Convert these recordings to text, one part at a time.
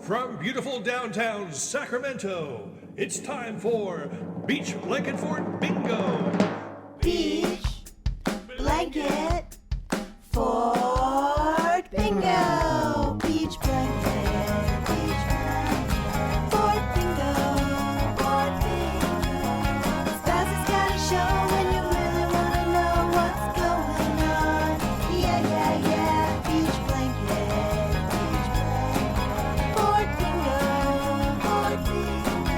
From beautiful downtown Sacramento, it's time for Beach Blanket Fort Bingo. Beach Blanket Fort Bingo. Beach Blanket, Fort Bingo, Fort Bingo. Spazzy's got a show when you really want to know what's going on. Yeah. Beach Blanket, Fort Bingo, Fort Bingo.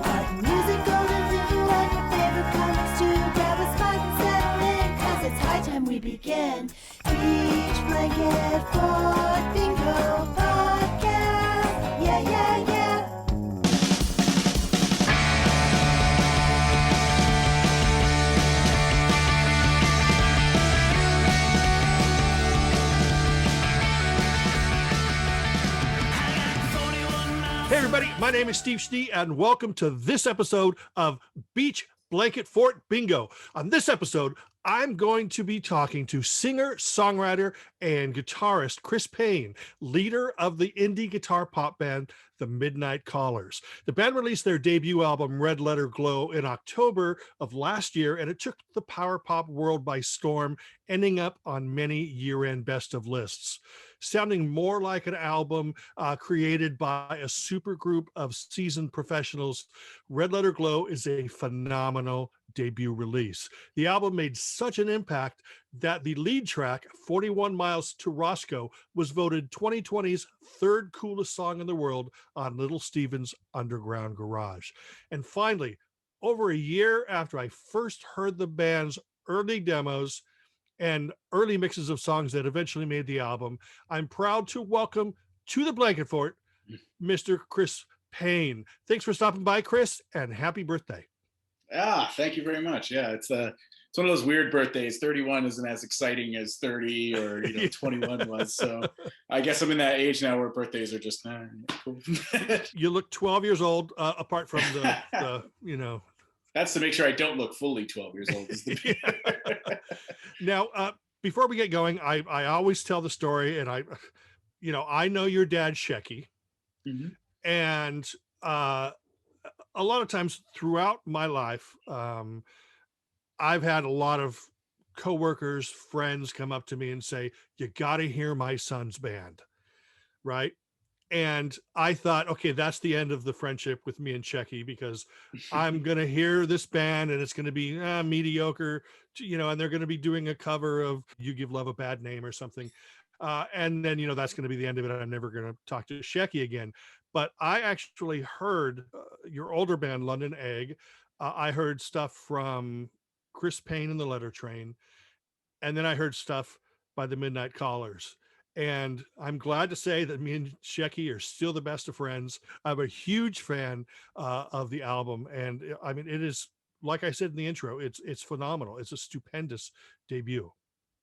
Art, music, golden blue, and your favorite comics too. Grab a spot and settle in, 'cause it's high time we begin. Beach Blanket Fort Bingo Podcast. Yeah. Hey everybody, my name is Steve Schnee and welcome to this episode of Beach Blanket Fort Bingo. On this episode, I'm going to be talking to singer, songwriter, and guitarist Chris Paine, leader of the indie guitar pop band, The Midnight Callers. The band released their debut album, Red Letter Glow, in October of last year, and it took the power pop world by storm, ending up on many year-end best of lists. Sounding more like an album created by a super group of seasoned professionals, Red Letter Glow is a phenomenal debut release. The album made such an impact that the lead track, 41 Miles to Roscoe, was voted 2020's third coolest song in the world on Little Steven's Underground Garage. And finally, over a year after I first heard the band's early demos and early mixes of songs that eventually made the album, I'm proud to welcome to the Blanket Fort, Mr. Chris Paine. Thanks for stopping by, Chris, and happy birthday. Thank you very much. Yeah, it's one of those weird birthdays. 31 isn't as exciting as 30 or 21 was. So I guess I'm in that age now where birthdays are just cool. You look 12 years old, apart from the That's to make sure I don't look fully 12 years old. Now, before we get going, I always tell the story, and I know your dad, Shecky, Mm-hmm. and a lot of times throughout my life, I've had a lot of coworkers, friends come up to me and say, "You got to hear my son's band," right? And I thought, okay, that's the end of the friendship with me and Checky, because I'm going to hear this band and it's going to be mediocre, and they're going to be doing a cover of You Give Love a Bad Name or something. And then, that's going to be the end of it. I'm never going to talk to Shecky again. But I actually heard your older band, London Egg. I heard stuff from Chris Paine and the Letter Train. And then I heard stuff by the Midnight Callers. And I'm glad to say that me and Shecky are still the best of friends. I'm a huge fan of the album. And I mean, it is, like I said in the intro, it's phenomenal. It's a stupendous debut.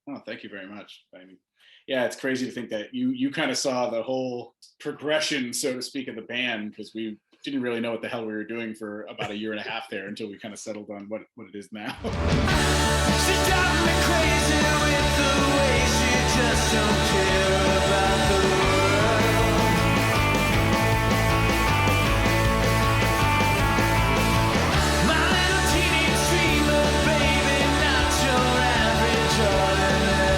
Oh, thank you very much. I mean, yeah, it's crazy to think that you kind of saw the whole progression, so to speak, of the band, because we didn't really know what the hell we were doing for about a year and a half there until we kind of settled on what it is now. She drives me crazy with the way she just don't care about the world. My little teenage dreamer, baby, not your average ordinary.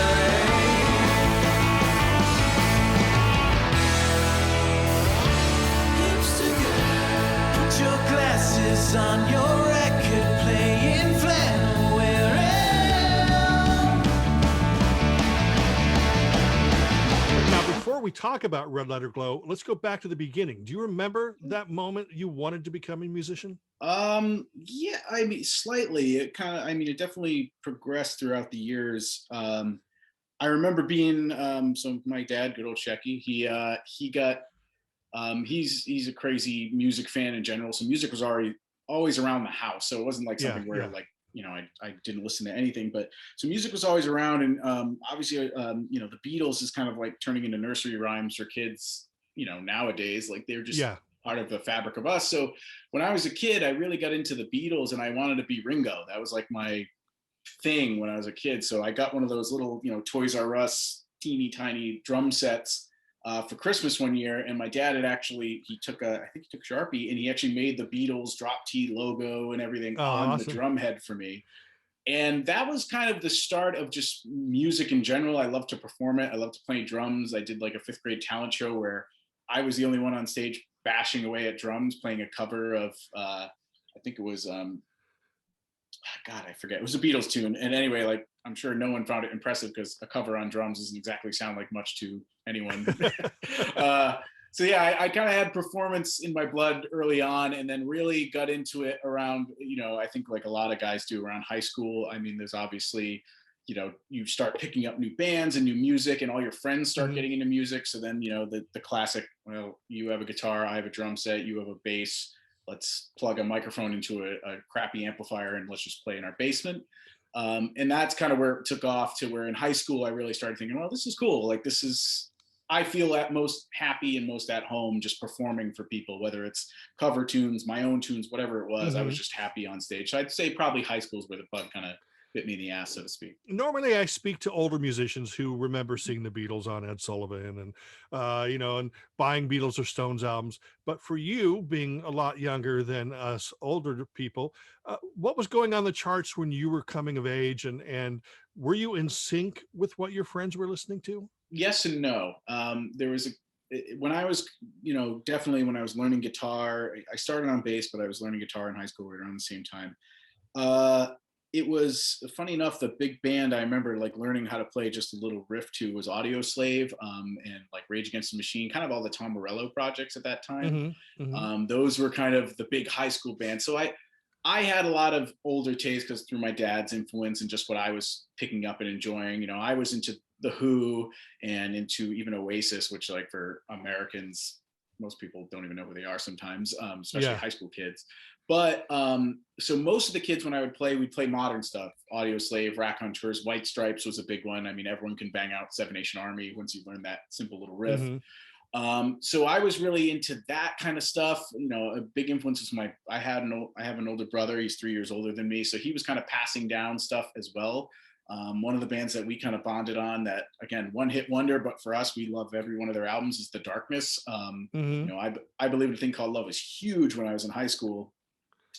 Hipster girl, put your glasses on, your record playing flannel wearing. Before we talk about Red Letter Glow, let's go back to the beginning. Do you remember that moment you wanted to become a musician? Yeah, I mean, slightly. It definitely progressed throughout the years. I remember being, so my dad, good old Shecky, he's a crazy music fan in general. So music was always around the house. So it wasn't like something where like, I didn't listen to anything, but so music was always around. And obviously, the Beatles is kind of like turning into nursery rhymes for kids, nowadays. Like they're just part of the fabric of us. So when I was a kid, I really got into the Beatles and I wanted to be Ringo. That was like my thing when I was a kid. So I got one of those little, Toys R Us teeny tiny drum sets for Christmas one year, and my dad had actually, I think he took Sharpie, and he actually made the Beatles drop T logo and everything on awesome. the drum head for me. And that was kind of the start of just music in general. I love to perform it. I love to play drums. I did like a 5th grade talent show where I was the only one on stage bashing away at drums, playing a cover of, I think it was, God, I forget. It was a Beatles tune. And anyway, like, I'm sure no one found it impressive because a cover on drums doesn't exactly sound like much to anyone. So yeah, I kind of had performance in my blood early on, and then really got into it around, I think like a lot of guys do around high school. I mean, there's obviously, you start picking up new bands and new music, and all your friends start getting into music. So then, the classic, well, you have a guitar, I have a drum set, you have a bass. Let's plug a microphone into a crappy amplifier and let's just play in our basement. And that's kind of where it took off, to where in high school, I really started thinking, well, this is cool. Like, I feel at most happy and most at home just performing for people, whether it's cover tunes, my own tunes, whatever it was. I was just happy on stage. So I'd say probably high school is where the bug kind of bit me in the ass, so to speak. Normally I speak to older musicians who remember seeing the Beatles on Ed Sullivan and, and buying Beatles or Stones albums. But for you, being a lot younger than us older people, what was going on the charts when you were coming of age, and were you in sync with what your friends were listening to? Yes and no. There was when I was, definitely when I was learning guitar, I started on bass, but I was learning guitar in high school right around the same time. It was funny enough, the big band I remember like learning how to play just a little riff to was Audio Slave, and like Rage Against the Machine, kind of all the Tom Morello projects at that time. Those were kind of the big high school bands. So I had a lot of older taste because through my dad's influence and just what I was picking up and enjoying. I was into The Who and into even Oasis, which, like, for Americans, most people don't even know who they are sometimes, especially high school kids. But so most of the kids, when I would play, we'd play modern stuff. Audio Slave, Raconteurs, White Stripes was a big one. I mean, everyone can bang out Seven Nation Army once you learn that simple little riff. So I was really into that kind of stuff. A big influence was I have an older brother. He's 3 years older than me. So he was kind of passing down stuff as well. One of the bands that we kind of bonded on, that, again, one hit wonder, but for us, we love every one of their albums, is The Darkness. I Believe in a Thing Called Love was huge when I was in high school.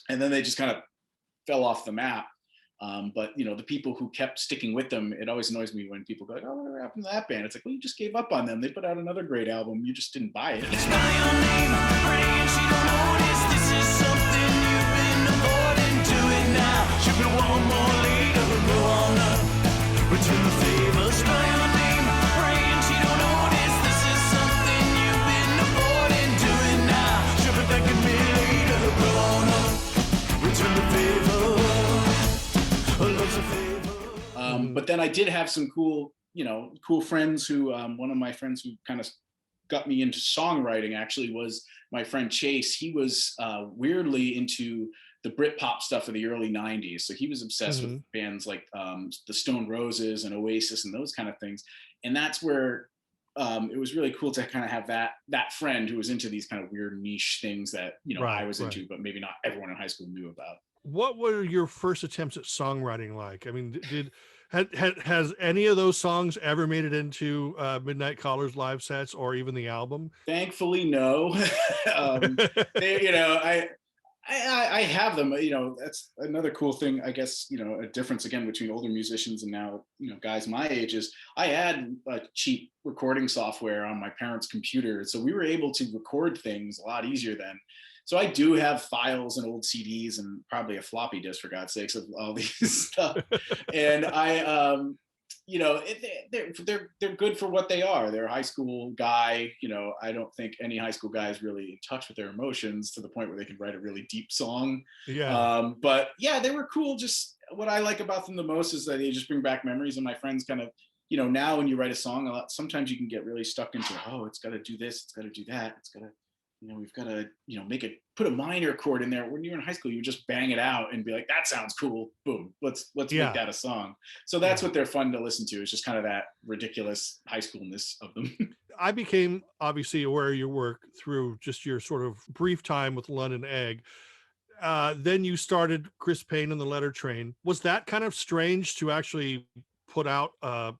And then they just kind of fell off the map. But the people who kept sticking with them, it always annoys me when people go like, oh, what happened to that band? It's like, well, you just gave up on them. They put out another great album. You just didn't buy it. It's not your name, praying she don't notice. This is something you've been avoiding. Do it now. Ship it one more later, go on up. Return the favor. Spell your name, praying she don't notice. This is something you've been avoiding. Do it now. Ship it back at me later, go on up. Return the favor. But then I did have some cool friends who, one of my friends who kind of got me into songwriting actually was my friend Chase. He was weirdly into the Britpop stuff of the early 90s. So he was obsessed with bands like the Stone Roses and Oasis and those kind of things. And that's where it was really cool to kind of have that friend who was into these kind of weird niche things that, I was into, but maybe not everyone in high school knew about. What were your first attempts at songwriting like? I mean, has any of those songs ever made it into Midnight Callers live sets or even the album? Thankfully, no. I have them. That's another cool thing, I guess. A difference again between older musicians and now, guys my age is I had a cheap recording software on my parents' computer, so we were able to record things a lot easier then. So I do have files and old CDs and probably a floppy disk, for God's sakes, of all these stuff. And I, they're good for what they are. They're a high school guy. I don't think any high school guy is really in touch with their emotions to the point where they can write a really deep song. But yeah, they were cool. Just what I like about them the most is that they just bring back memories. And my friends kind of, now when you write a song, sometimes you can get really stuck into, it's got to do this, it's got to do that, it's got to, we've got to, put a minor chord in there. When you're in high school, you just bang it out and be like, that sounds cool. Boom. Let's make that a song. So that's what they're fun to listen to. It's just kind of that ridiculous high schoolness of them. I became obviously aware of your work through just your sort of brief time with London Egg. Then you started Chris Paine and the Letter Train. Was that kind of strange to actually put out a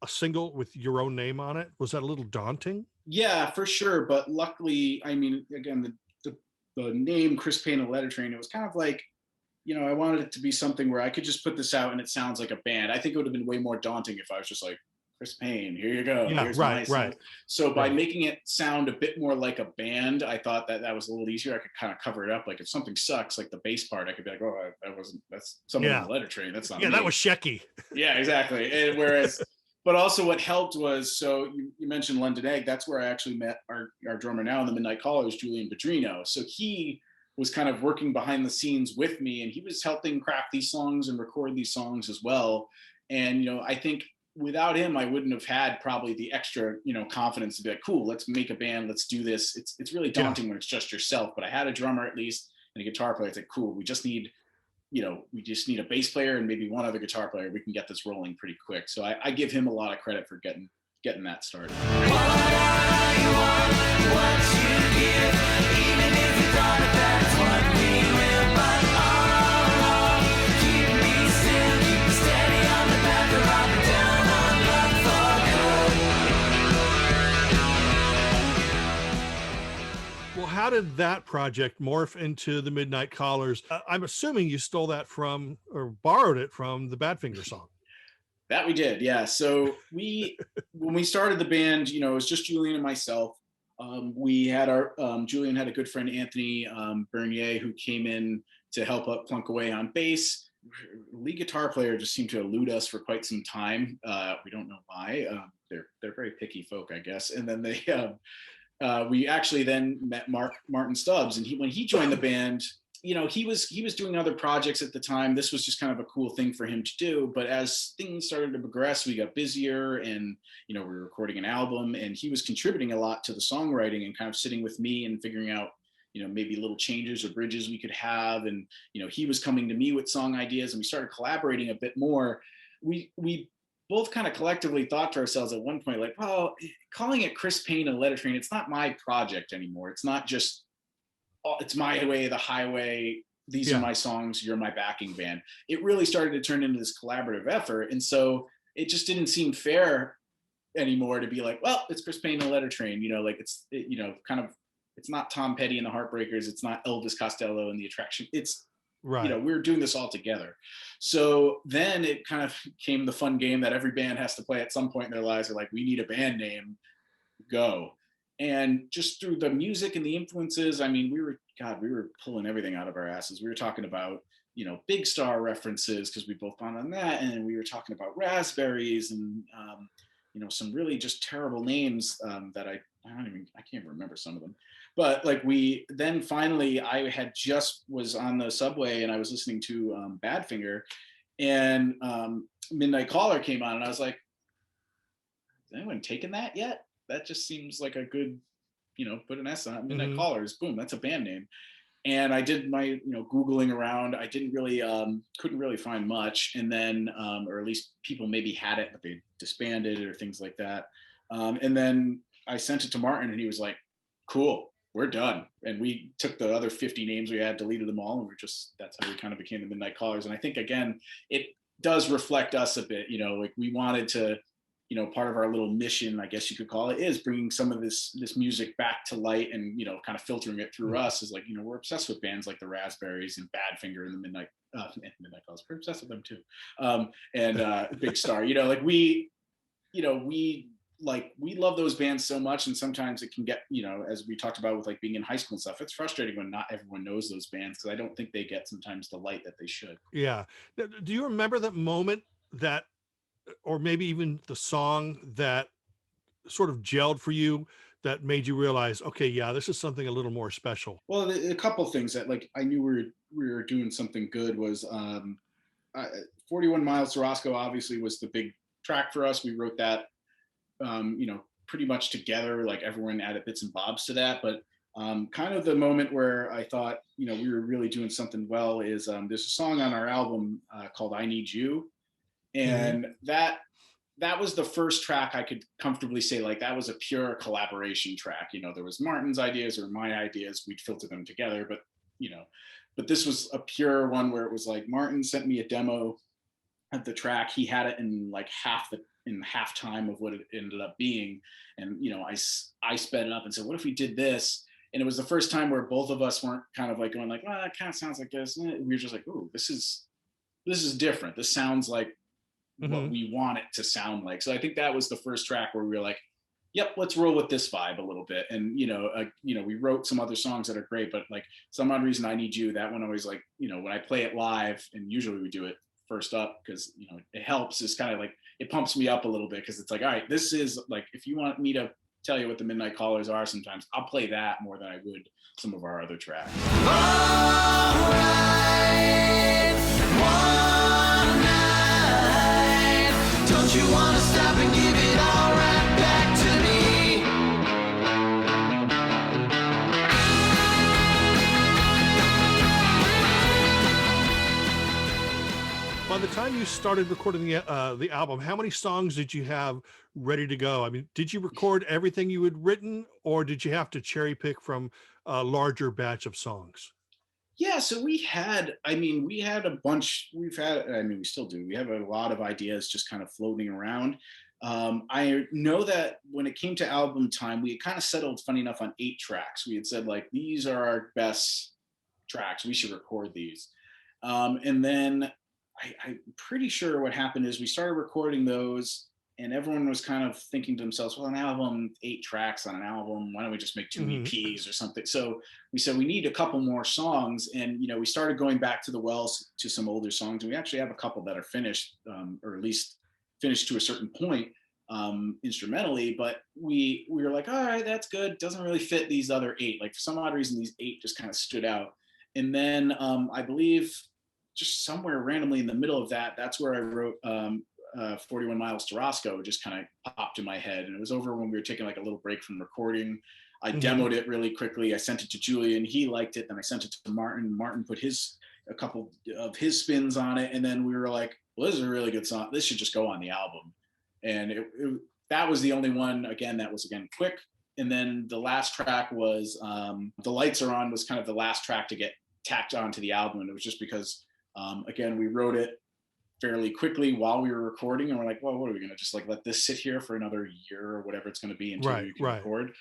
single with your own name on it? Was that a little daunting? Yeah, for sure. But luckily, I mean, again, the name Chris Paine and Letter Train, it was kind of like, I wanted it to be something where I could just put this out and it sounds like a band. I think it would have been way more daunting if I was just like, Chris Paine, here you go. Yeah, Here's right, my right. So by making it sound a bit more like a band, I thought that was a little easier. I could kind of cover it up. Like if something sucks, like the bass part, I could be like, oh, that's someone on the Letter Train. That's not me. That was Shecky. Yeah, exactly. And whereas, but also what helped was, so you mentioned London Egg. That's where I actually met our drummer now in the Midnight Callers, Julian Bedrino. So he was kind of working behind the scenes with me, and he was helping craft these songs and record these songs as well. And, I think without him, I wouldn't have had probably the extra, confidence to be like, cool, let's make a band, let's do this. It's really daunting when it's just yourself, but I had a drummer at least and a guitar player. It's like, cool, we just need a bass player and maybe one other guitar player. We can get this rolling pretty quick. So I give him a lot of credit for getting that started. How did that project morph into the Midnight Callers? I'm assuming you stole that from or borrowed it from the Badfinger song. That we did, yeah. So when we started the band, it was just Julian and myself. We had Julian had a good friend, Anthony Bernier, who came in to help plunk away on bass. Lead guitar player just seemed to elude us for quite some time. We don't know why. They're very picky folk, I guess. And then we actually then met Martin Stubbs, and when he joined the band, he was doing other projects at the time. This was just kind of a cool thing for him to do. But as things started to progress, we got busier, and we were recording an album, and he was contributing a lot to the songwriting and kind of sitting with me and figuring out maybe little changes or bridges we could have. And he was coming to me with song ideas, and we started collaborating a bit more. We both kind of collectively thought to ourselves at one point, like, well, calling it Chris Paine and Letter Train, it's not my project anymore. It's not just, it's my way, the highway. These are my songs. You're my backing band. It really started to turn into this collaborative effort. And so it just didn't seem fair anymore to be like, well, it's Chris Paine and Letter Train, like kind of, it's not Tom Petty and the Heartbreakers. It's not Elvis Costello and the Attraction. It's, right. We were doing this all together. So then it kind of came the fun game that every band has to play at some point in their lives. They're like, we need a band name, go. And just through the music and the influences, I mean, we were pulling everything out of our asses. We were talking about, Big Star references because we both bond on that. And we were talking about Raspberries and, some really just terrible names that I can't remember some of them. But like finally, I had just was on the subway and I was listening to Badfinger, and Midnight Caller came on, and I was like, has anyone taken that yet? That just seems like a good, put an S on it. Midnight Callers, boom, that's a band name. And I did my, Googling around. I didn't really, couldn't really find much. And then, or at least people maybe had it, but they disbanded or things like that. And then I sent it to Martin, and he was like, cool, we're done. And we took the other 50 names we had, deleted them all, and that's how we kind of became the Midnight Callers. And I think, again, it does reflect us a bit, like we wanted to, part of our little mission, I guess you could call it, is bringing some of this music back to light and, kind of filtering it through us. Is like, we're obsessed with bands like the Raspberries and Badfinger and the Midnight Callers. We're obsessed with them too. And Big Star, we love those bands so much, and sometimes it can get, as we talked about with like being in high school and stuff, it's frustrating when not everyone knows those bands, because I don't think they get sometimes the light that they should. Yeah. Do you remember that moment that, or maybe even the song that sort of gelled for you, that made you realize, okay, yeah, this is something a little more special? Well, a couple of things that like I knew we were doing something good was 41 Miles to Roscoe obviously was the big track for us. We wrote that pretty much together, like everyone added bits and bobs to that. But kind of the moment where I thought, we were really doing something well is there's a song on our album called I Need You. And that was the first track I could comfortably say, like, that was a pure collaboration track. There was Martin's ideas or my ideas, we'd filter them together, but this was a pure one where it was like, Martin sent me a demo of the track. He had it in like half the in half time of what it ended up being. And, you know, I sped it up and said, what if we did this? And it was the first time where both of us weren't kind of like going like, well, that kind of sounds like this. We were just like, ooh, this is different. This sounds like what we want it to sound like. So I think that was the first track where we were like, yep, let's roll with this vibe a little bit. And, you know, we wrote some other songs that are great, but like Some Odd Reason I Need You, that one always like, you know, when I play it live, and usually we do it first up because, you know, it helps. It's kind of like, it pumps me up a little bit because it's like, all right, this is like, if you want me to tell you what the Midnight Callers are, sometimes I'll play that more than I would some of our other tracks. All right, one night. Don't you want to stop and give it all right back to me? By the time you started recording the album, how many songs did you have ready to go? I mean, did you record everything you had written, or did you have to cherry pick from a larger batch of songs? Yeah, so we had a bunch. We still do. We have a lot of ideas just kind of floating around. I know that when it came to album time, we had kind of settled, funny enough, on 8 tracks. We had said like, these are our best tracks. We should record these. And then I'm pretty sure what happened is we started recording those, and everyone was kind of thinking to themselves, well, an album, 8 tracks on an album, why don't we just make 2 EPs or something? So we said we need a couple more songs. And, you know, we started going back to the wells to some older songs, and we actually have a couple that are finished, or at least finished to a certain point instrumentally. But we were like, all right, that's good. Doesn't really fit these other 8. Like for some odd reason, these 8 just kind of stood out. And then I believe just somewhere randomly in the middle of that, that's where I wrote 41 Miles to Roscoe. Just kind of popped in my head. And it was over when we were taking like a little break from recording. I demoed it really quickly. I sent it to Julian. He liked it. Then I sent it to Martin. Martin put a couple of his spins on it. And then we were like, well, this is a really good song. This should just go on the album. And that was the only one, again, that was quick. And then the last track was The Lights Are On, was kind of the last track to get tacked onto the album. And it was just because, again, we wrote it fairly quickly while we were recording, and we're like, well, what are we going to just like let this sit here for another year or whatever it's going to be until we can record?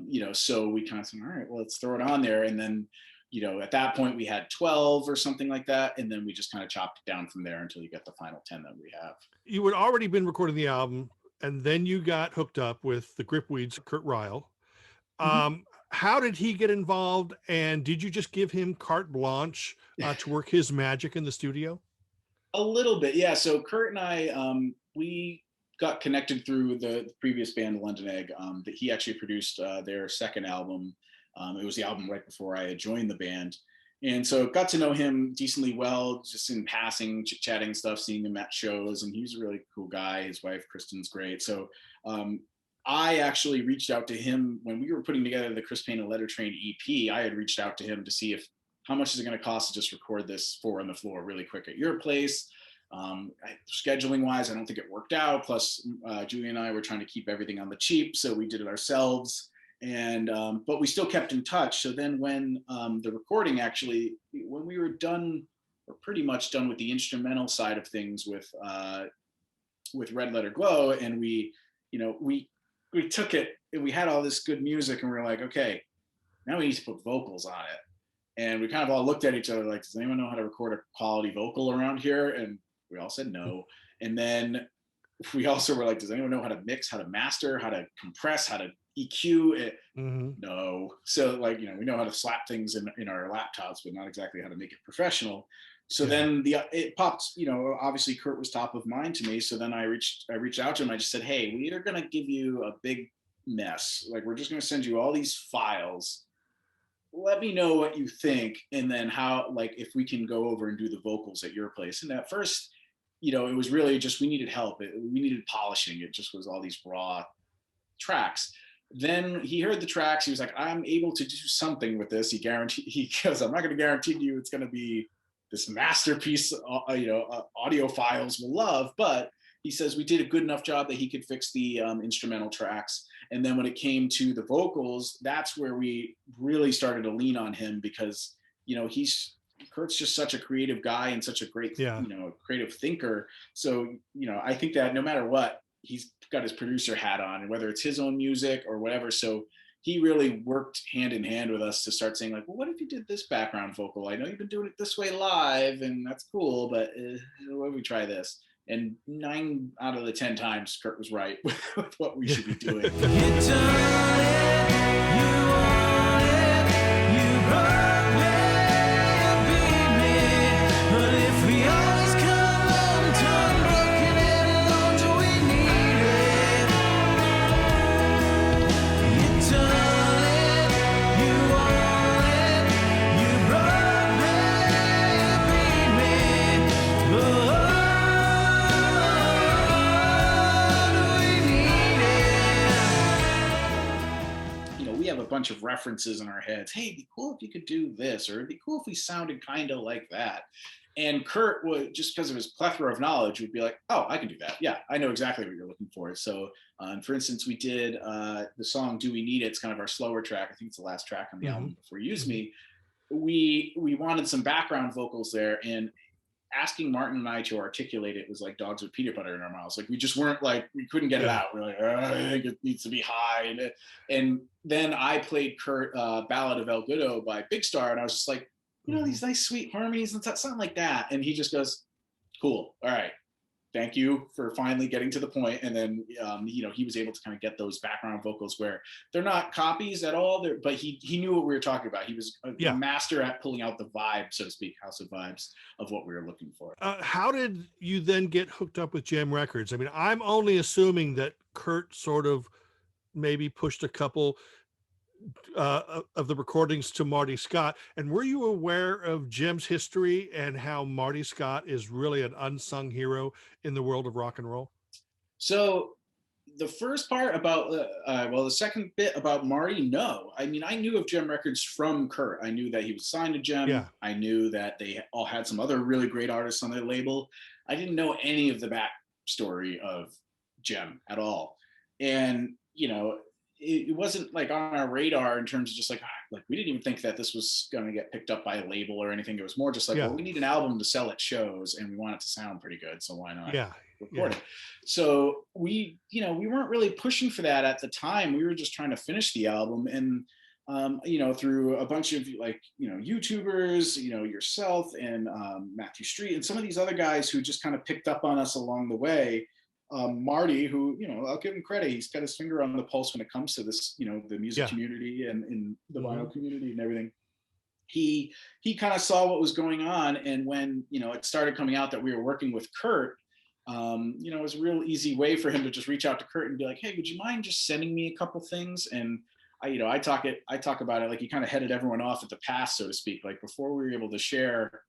You know, so we kind of said, all right, well, let's throw it on there. And then, you know, at that point we had 12 or something like that. And then we just kind of chopped it down from there until you get the final 10 that we have. You had already been recording the album, and then you got hooked up with the Gripweeds, Kurt Ryle. How did he get involved? And did you just give him carte blanche to work his magic in the studio? A little bit, yeah. So Kurt and I, we got connected through the previous band, London Egg, that he actually produced their second album. It was the album right before I had joined the band. And so got to know him decently well, just in passing, chit-chatting stuff, seeing him at shows. And he was a really cool guy. His wife, Kristen's great. So I actually reached out to him when we were putting together the Chris Paine and Letter Train EP. I had reached out to him to see how much is it going to cost to just record this 4 on the floor really quick at your place. Scheduling wise, I don't think it worked out. Plus, Julie and I were trying to keep everything on the cheap, so we did it ourselves. And but we still kept in touch. So then when the recording actually, when we were done, or pretty much done with the instrumental side of things with Red Letter Glow, and we took it, and we had all this good music, and we were like, okay, now we need to put vocals on it. And we kind of all looked at each other like, does anyone know how to record a quality vocal around here? And we all said no. And then we also were like, does anyone know how to mix, how to master, how to compress, how to EQ it? No. So like, we know how to slap things in our laptops, but not exactly how to make it professional. So then it popped, obviously Kurt was top of mind to me. So then I reached out to him. I just said, hey, we are going to give you a big mess. Like, we're just going to send you all these files. Let me know what you think, and then how, like, if we can go over and do the vocals at your place. And at first, it was really just, we needed help. We needed polishing. It just was all these raw tracks. Then he heard the tracks. He was like, I'm able to do something with this. He goes, I'm not going to guarantee to you it's going to be this masterpiece, audio files will love, but he says we did a good enough job that he could fix the instrumental tracks. And then when it came to the vocals, that's where we really started to lean on him, because, Kurt's just such a creative guy and such a great, creative thinker. So, I think that no matter what, he's got his producer hat on, and whether it's his own music or whatever. So he really worked hand in hand with us to start saying like, well, what if you did this background vocal? I know you've been doing it this way live and that's cool, but what if we try this? And 9 out of the 10 times Kurt was right with what we should be doing. You done it, you want it, you broke me, you beat me. But if we always come undone, broken and alone, do we need it? You done it, you want it, you broke me, you beat me. But we have a bunch of references in our heads. Hey, it'd be cool if you could do this, or it'd be cool if we sounded kind of like that. And Kurt would, just because of his plethora of knowledge, would be like, oh, I can do that. Yeah, I know exactly what you're looking for. So, for instance, we did the song "Do We Need It?" It's kind of our slower track. I think it's the last track on the album before "Use Me." We wanted some background vocals there, and asking Martin and I to articulate it was like dogs with peanut butter in our mouths. Like we just weren't like, we couldn't get it out. We're like, I think it needs to be high. And then I played Kurt Ballad of El Goodo by Big Star. And I was just like, you know, these nice sweet harmonies and something like that. And he just goes, cool. All right. Thank you for finally getting to the point. And then, you know, he was able to kind of get those background vocals where they're not copies at all, but he knew what we were talking about. He was a master at pulling out the vibe, so to speak, house of vibes of what we were looking for. How did you then get hooked up with JEM Records? I mean, I'm only assuming that Kurt sort of maybe pushed a couple of the recordings to Marty Scott. And were you aware of JEM's history and how Marty Scott is really an unsung hero in the world of rock and roll? So the first part about, the second bit about Marty, no. I mean, I knew of JEM Records from Kurt. I knew that he was signed to JEM. Yeah. I knew that they all had some other really great artists on their label. I didn't know any of the backstory of JEM at all. And, you know, it wasn't like on our radar in terms of just like we didn't even think that this was going to get picked up by a label or anything. It was more just like, well, we need an album to sell at shows and we want it to sound pretty good. So why not record it? So we weren't really pushing for that at the time. We were just trying to finish the album. And, you know, through a bunch of like, you know, YouTubers, you know, yourself and Matthew Street and some of these other guys who just kind of picked up on us along the way. Marty, who, you know, I'll give him credit. He's got his finger on the pulse when it comes to this, you know, the music community and in the vinyl community and everything. He kind of saw what was going on. And when, you know, it started coming out that we were working with Kurt, you know, it was a real easy way for him to just reach out to Kurt and be like, hey, would you mind just sending me a couple things? And I talk about it like he kind of headed everyone off at the pass, so to speak. Like before we were able to share,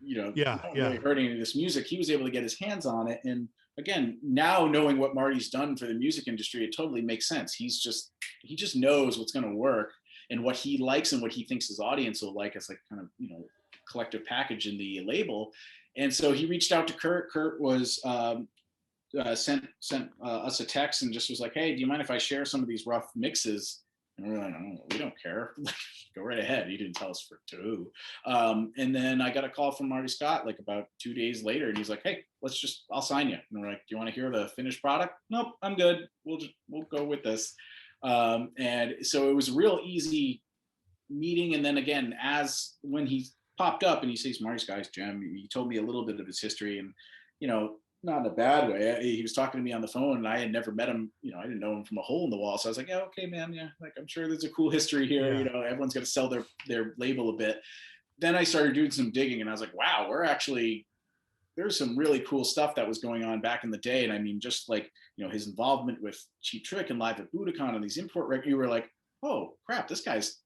you know, really heard any of this music, he was able to get his hands on it. And again, now knowing what Marty's done for the music industry, it totally makes sense. He just knows what's going to work and what he likes and what he thinks his audience will like as like kind of, you know, collective package in the label. And so he reached out to Kurt. Kurt was sent us a text and just was like, hey, do you mind if I share some of these rough mixes? And we're like, oh, we don't care. Go right ahead. He didn't tell us for to. And then I got a call from Marty Scott like about 2 days later, and he's like, hey, I'll sign you. And we're like, do you want to hear the finished product? Nope, I'm good. We'll go with this. And so it was a real easy meeting. And then again, when he popped up and he says, Marty Scott's JEM, he told me a little bit of his history and, you know, not in a bad way. He was talking to me on the phone and I had never met him. You know, I didn't know him from a hole in the wall. So I was like, yeah, okay, man. Yeah. Like, I'm sure there's a cool history here. You know, everyone's going to sell their label a bit. Then I started doing some digging and I was like, wow, there's some really cool stuff that was going on back in the day. And I mean, just like, you know, his involvement with Cheap Trick and Live at Budokan and these import records, you were like, oh crap, this guy's,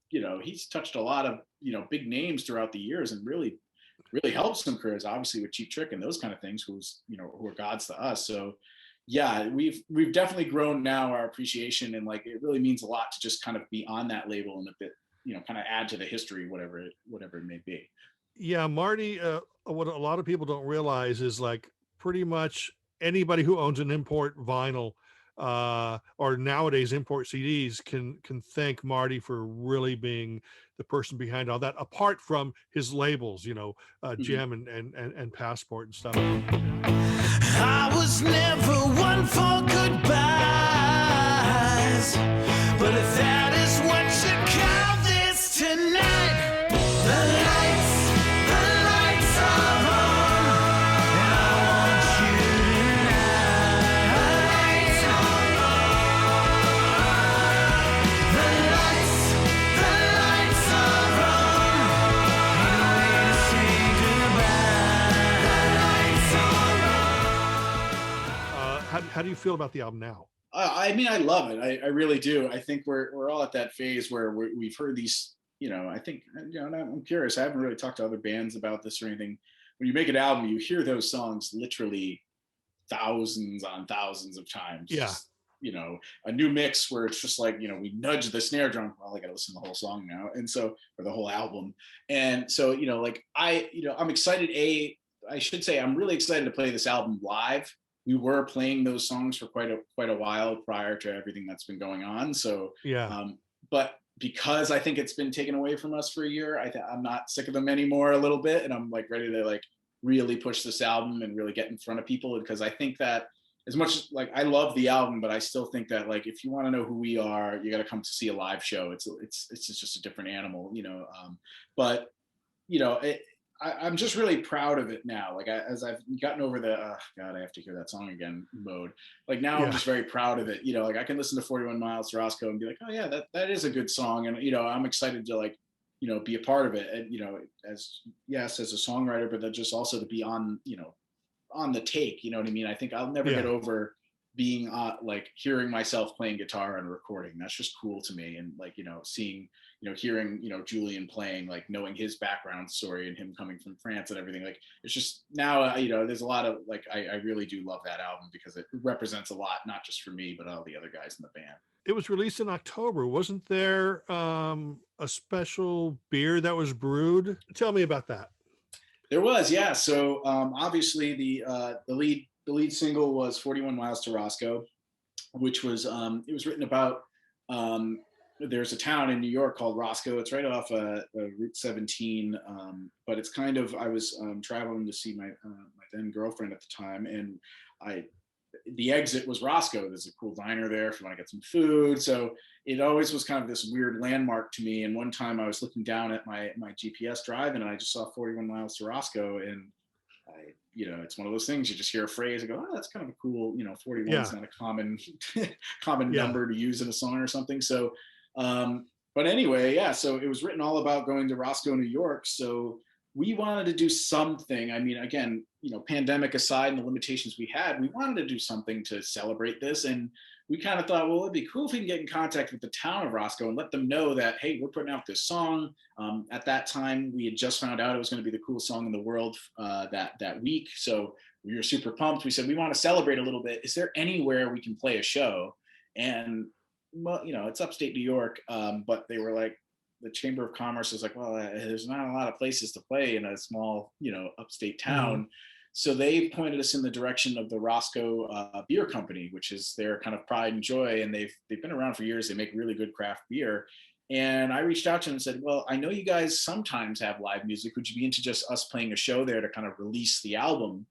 you know, he's touched a lot of, you know, big names throughout the years and really helped some careers, obviously with Cheap Trick and those kind of things, who are gods to us. So yeah, we've definitely grown now our appreciation, and like it really means a lot to just kind of be on that label and a bit, you know, kind of add to the history, whatever it may be. Yeah, Marty, what a lot of people don't realize is like pretty much anybody who owns an import vinyl or nowadays import CDs can thank Marty for really being the person behind all that, apart from his labels, you know, JEM and Passport and stuff. I was was never one for goodbyes. But if that is what you call this tonight, the lights are on, and I want you tonight. The lights are on, ain't no way to say goodbye. How do you feel about the album now? I mean, I love it. I really do. I think we're all at that phase where we've heard these, I think, and I'm curious. I haven't really talked to other bands about this or anything. When you make an album, you hear those songs literally thousands on thousands of times. Yeah. Just, a new mix where it's just like, we nudge the snare drum. Well, I got to listen to the whole song now. And so, or the whole album. And so, I'm excited. I should say, I'm really excited to play this album live. We were playing those songs for quite a while prior to everything that's been going on. So, but because I think it's been taken away from us for a year, I'm not sick of them anymore a little bit. And I'm like ready to like really push this album and really get in front of people, because I think that as much like I love the album, but I still think that like, if you want to know who we are, you got to come to see a live show. It's just a different animal, I'm just really proud of it now. Like as I've gotten over the, God, I have to hear that song again mode. Like now I'm just very proud of it. Like I can listen to 41 Miles to Roscoe and be like, oh yeah, that is a good song. And, I'm excited to like, be a part of it. And, as a songwriter, but then just also to be on, on the take, you know what I mean? I think I'll never get over being like hearing myself playing guitar and recording. That's just cool to me. And like, seeing, hearing, Julian playing, like knowing his background story and him coming from France and everything, like it's just now, there's a lot of like, I really do love that album because it represents a lot, not just for me, but all the other guys in the band. It was released in October. Wasn't there a special beer that was brewed? Tell me about that. There was, yeah. So obviously the lead single was 41 Miles to Roscoe, which was, it was written about, there's a town in New York called Roscoe. It's right off Route 17, but it's kind of, I was traveling to see my then girlfriend at the time, and the exit was Roscoe. There's a cool diner there if you want to get some food. So it always was kind of this weird landmark to me. And one time I was looking down at my GPS drive and I just saw 41 Miles to Roscoe, and it's one of those things you just hear a phrase and go, oh, that's kind of a cool, 41 is not a common number to use in a song or something. So, but anyway, so it was written all about going to Roscoe, New York. So we wanted to do something. I mean, again, pandemic aside and the limitations we had, we wanted to do something to celebrate this. And we kind of thought, well, it'd be cool if we can get in contact with the town of Roscoe and let them know that, hey, we're putting out this song. At that time, we had just found out it was going to be the coolest song in the world that week. So we were super pumped. We said, we want to celebrate a little bit. Is there anywhere we can play a show? And, well, it's upstate New York, but they were like, the Chamber of Commerce is like, well, there's not a lot of places to play in a small, upstate town. Mm-hmm. So they pointed us in the direction of the Roscoe Beer Company, which is their kind of pride and joy. And they've been around for years. They make really good craft beer. And I reached out to them and said, well, I know you guys sometimes have live music. Would you be into just us playing a show there to kind of release the album?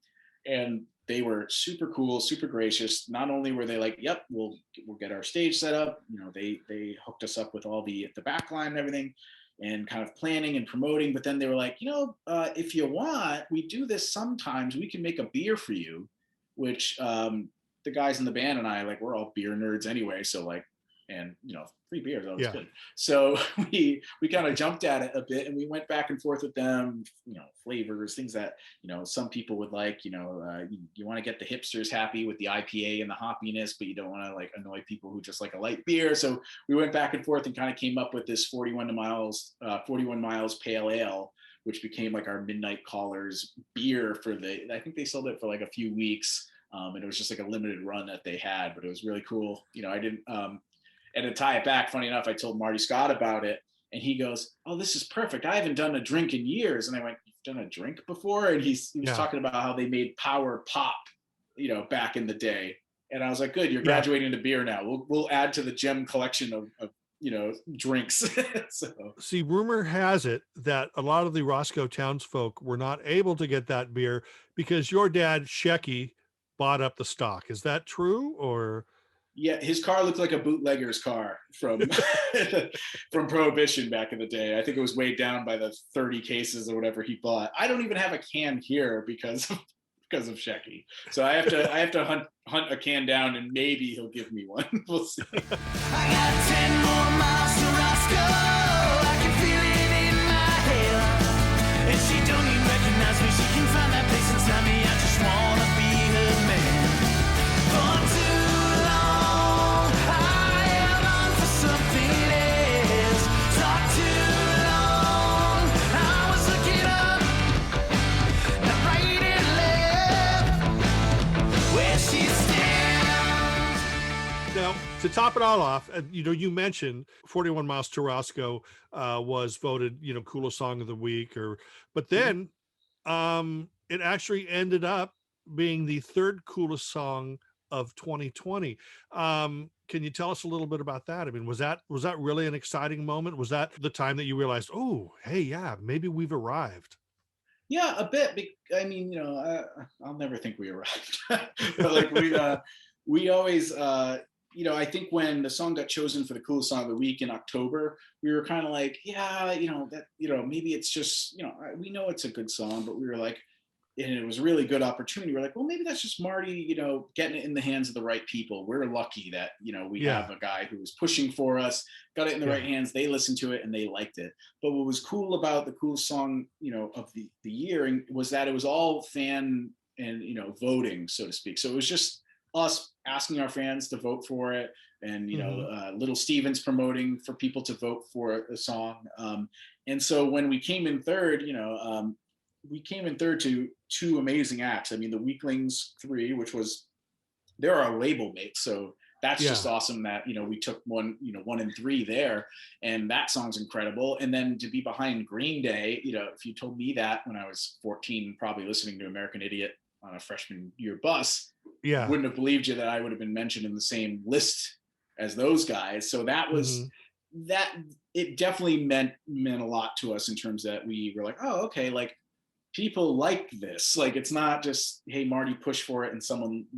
And they were super cool, super gracious. Not only were they like, yep, we'll get our stage set up. They hooked us up with all the back line and everything and kind of planning and promoting. But then they were like, if you want, we do this sometimes. We can make a beer for you, which the guys in the band and I, like, we're all beer nerds anyway. So like, and free beer, that was good. So we kind of jumped at it a bit, and we went back and forth with them, flavors, things that some people would like. You want to get the hipsters happy with the IPA and the hoppiness, but you don't want to like annoy people who just like a light beer. So we went back and forth and kind of came up with this 41 Miles Pale Ale, which became like our Midnight Callers beer I think they sold it for like a few weeks, and it was just like a limited run that they had, but it was really cool. I didn't. And to tie it back, funny enough, I told Marty Scott about it, and he goes, oh, this is perfect. I haven't done a drink in years. And I went, you've done a drink before? And he was talking about how they made Power Pop, back in the day. And I was like, good, you're graduating to beer now. We'll add to the JEM collection of drinks. So. See, rumor has it that a lot of the Roscoe townsfolk were not able to get that beer because your dad, Shecky, bought up the stock. Is that true? Or Yeah, his car looked like a bootlegger's car from from Prohibition back in the day. I think it was weighed down by the 30 cases or whatever he bought. I don't even have a can here because of Shecky. So I have to hunt a can down, and maybe he'll give me one. We'll see. I got 10 more miles to Roscoe. I can feel it in my hair. And she don't even recognize me. She can find that place inside me. I just wanna be her man. For too long, I am on for something else. Talk too long, I was looking up, not right and left, where she stands. now, to top it all off, you mentioned 41 Miles to Roscoe was voted, coolest song of the week, but then it actually ended up being the third coolest song of 2020. Can you tell us a little bit about that? I mean, was that really an exciting moment? Was that the time that you realized, oh, hey, yeah, maybe we've arrived? Yeah, a bit. I mean, I'll never think we arrived, but like we always, I think when the song got chosen for the coolest song of the week in October, we were kind of like, yeah, maybe it's just, we know it's a good song, but we were like, and it was a really good opportunity. We're like, well, maybe that's just Marty, getting it in the hands of the right people. We're lucky that, we have a guy who was pushing for us, got it in the right hands. They listened to it and they liked it. But what was cool about the coolest song, of the year was that it was all fan and, voting, so to speak. So it was just us asking our fans to vote for it, and Little Steven's promoting for people to vote for a song. And so when we came in third, we came in third to two amazing acts. I mean, the Weaklings 3, which was, they're our label mates, so that's just awesome that we took 1 and 3 there, and that song's incredible. And then to be behind Green Day, if you told me that when I was 14, probably listening to American Idiot on a freshman year bus, wouldn't have believed you that I would have been mentioned in the same list as those guys. So that was that. It definitely meant a lot to us in terms that we were like, oh, okay, like people like this. Like it's not just, hey, Marty pushed for it and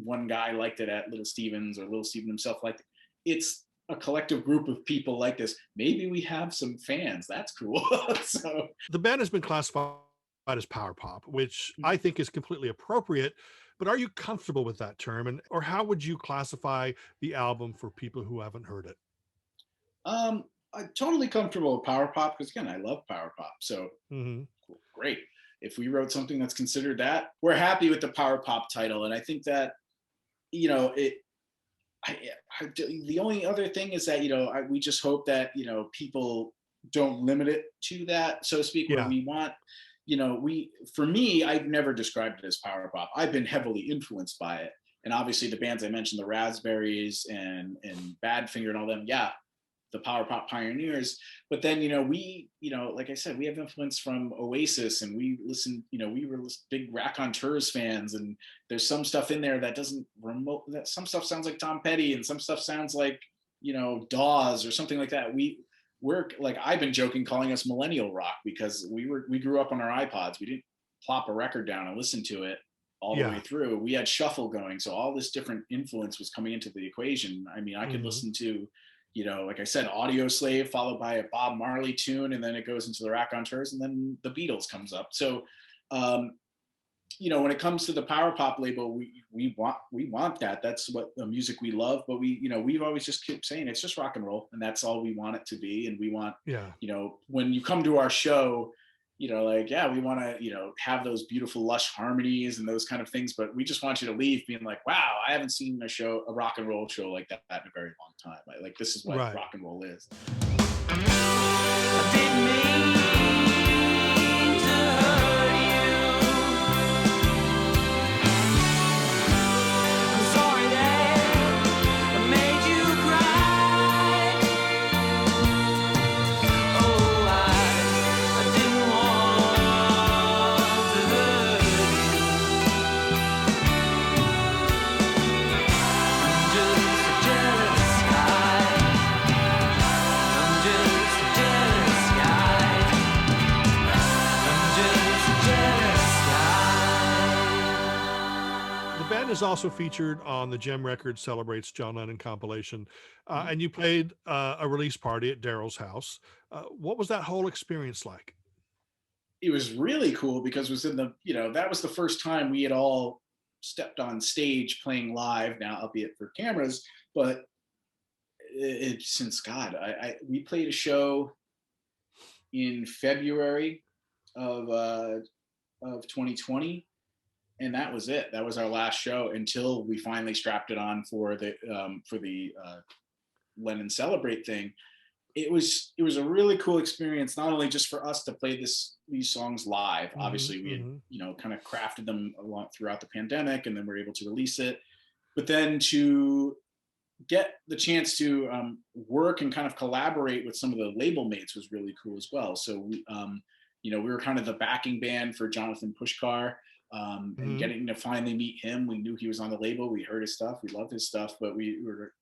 one guy liked it at Little Steven's, or Little Steven himself liked it. It's a collective group of people like this. Maybe we have some fans. That's cool. So the band has been classified as power pop, which I think is completely appropriate. But are you comfortable with that term, or how would you classify the album for people who haven't heard it? I'm totally comfortable with power pop, because again, I love power pop. So cool, great. If we wrote something that's considered that, we're happy with the power pop title. And I think that, the only other thing is that, we just hope that, people don't limit it to that, so to speak, where we want, for me, I've never described it as power pop. I've been heavily influenced by it. And obviously the bands I mentioned, the Raspberries and Badfinger and all them, the power pop pioneers. But then, we, like I said, we have influence from Oasis, and we listen, we were big Raconteurs fans, and there's some stuff in there that doesn't that some stuff sounds like Tom Petty, and some stuff sounds like, Dawes or something like that. We're like, I've been joking calling us millennial rock, because we grew up on our iPods. We didn't plop a record down and listen to it all the way through. We had shuffle going. So all this different influence was coming into the equation. I mean, I could listen to, like I said, Audio Slave followed by a Bob Marley tune, and then it goes into the Raconteurs, and then the Beatles comes up. So, when it comes to the power pop label, we want that. That's what the music we love. But we've always just kept saying it's just rock and roll, and that's all we want it to be. And we want, when you come to our show, we want to, have those beautiful lush harmonies and those kind of things. But we just want you to leave being like, wow, I haven't seen a rock and roll show like that in a very long time. Like this is what rock and roll is. I didn't mean to hurt you. I'm sorry that I made you cry. Oh, I didn't want to hurt you. I'm just a jealous guy. I'm was also featured on the JEM Records Celebrates John Lennon compilation, and you played a release party at Daryl's house. What was that whole experience like? It was really cool because it was in the, that was the first time we had all stepped on stage playing live, now albeit for cameras, but since God, we played a show in February of 2020, and that was it. That was our last show until we finally strapped it on for the Lennon Celebrate thing. It was a really cool experience, not only just for us to play these songs live. Obviously, we had kind of crafted them along throughout the pandemic, and then we were able to release it. But then to get the chance to work and kind of collaborate with some of the label mates was really cool as well. So we were kind of the backing band for Johnathan Pushkar, and getting to finally meet him. We knew he was on the label. We heard his stuff. We loved his stuff, but we were,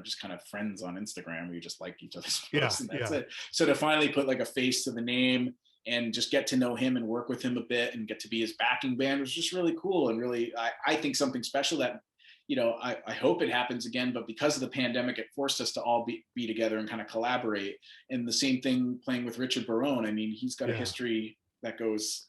just kind of friends on Instagram. We just liked each other's posts, and that's it. So to finally put like a face to the name and just get to know him and work with him a bit and get to be his backing band was just really cool. And really, I think something special that, I hope it happens again, but because of the pandemic, it forced us to all be together and kind of collaborate. And the same thing playing with Richard Barone. I mean, he's got a history that goes,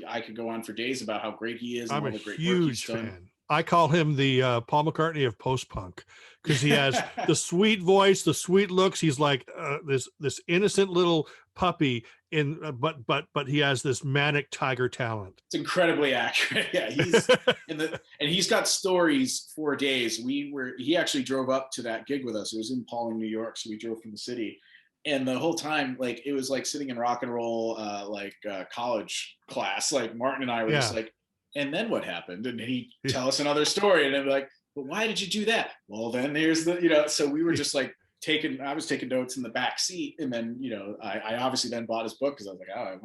I could go on for days about how great he is. I'm and a all the great huge work he's done. fan. I call him the Paul McCartney of post-punk because he has the sweet voice, the sweet looks. He's like this innocent little puppy but he has this manic tiger talent. It's incredibly accurate. Yeah, he's and he's got stories for days. He actually drove up to that gig with us. It was in Pauling, New York, so we drove from the city. And the whole time, like, it was like sitting in rock and roll, college class. Like Martin and I were just like, and then what happened? And he'd tell us another story, and I'd be like, but why did you do that? Well, then there's the, so we were just like I was taking notes in the back seat. And then, I obviously then bought his book because I was like, oh,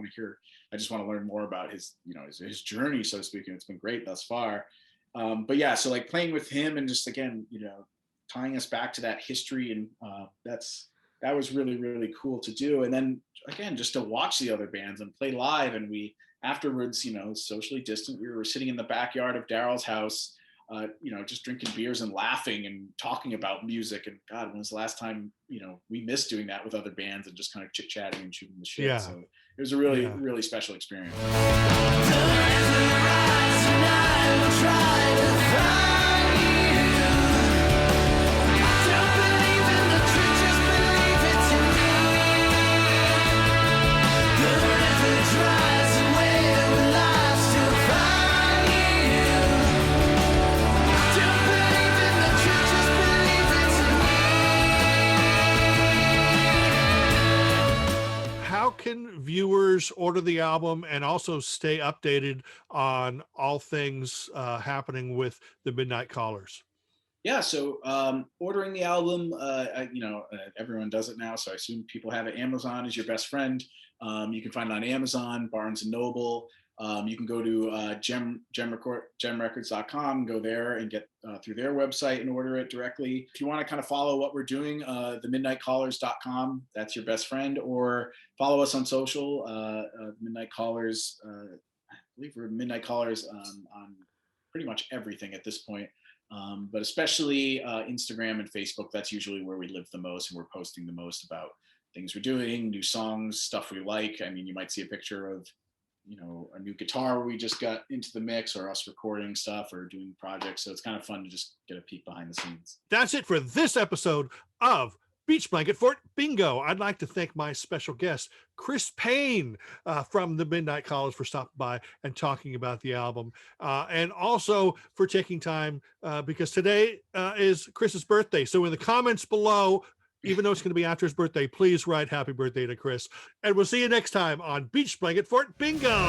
I just want to learn more about his, his journey, so to speak. And it's been great thus far. But yeah, so like playing with him and just, again, tying us back to that history. And that was really, really cool to do. And then again, just to watch the other bands and play live. And we afterwards, socially distant, we were sitting in the backyard of Daryl's house, just drinking beers and laughing and talking about music. And God, when was the last time, we missed doing that with other bands and just kind of chit chatting and shooting the shit. Yeah. So it was a really, really special experience. How can viewers order the album and also stay updated on all things happening with the Midnight Callers? Yeah, so ordering the album, everyone does it now, so I assume people have it. Amazon is your best friend. You can find it on Amazon, Barnes & Noble. You can go to JEMRecords.com, go there and get through their website and order it directly. If you want to kind of follow what we're doing, themidnightcallers.com, that's your best friend, or follow us on social, Midnight Callers. I believe we're Midnight Callers on pretty much everything at this point. But especially Instagram and Facebook, that's usually where we live the most, and we're posting the most about things we're doing, new songs, stuff we like. I mean, you might see a picture of, a new guitar we just got into the mix, or us recording stuff or doing projects. So it's kind of fun to just get a peek behind the scenes. That's it for this episode of Beach Blanket Fort Bingo. I'd like to thank my special guest, Chris Paine from the Midnight Callers, for stopping by and talking about the album, and also for taking time because today is Chris's birthday. So in the comments below, even though it's going to be after his birthday, please write happy birthday to Chris. And we'll see you next time on Beach Blanket Fort Bingo.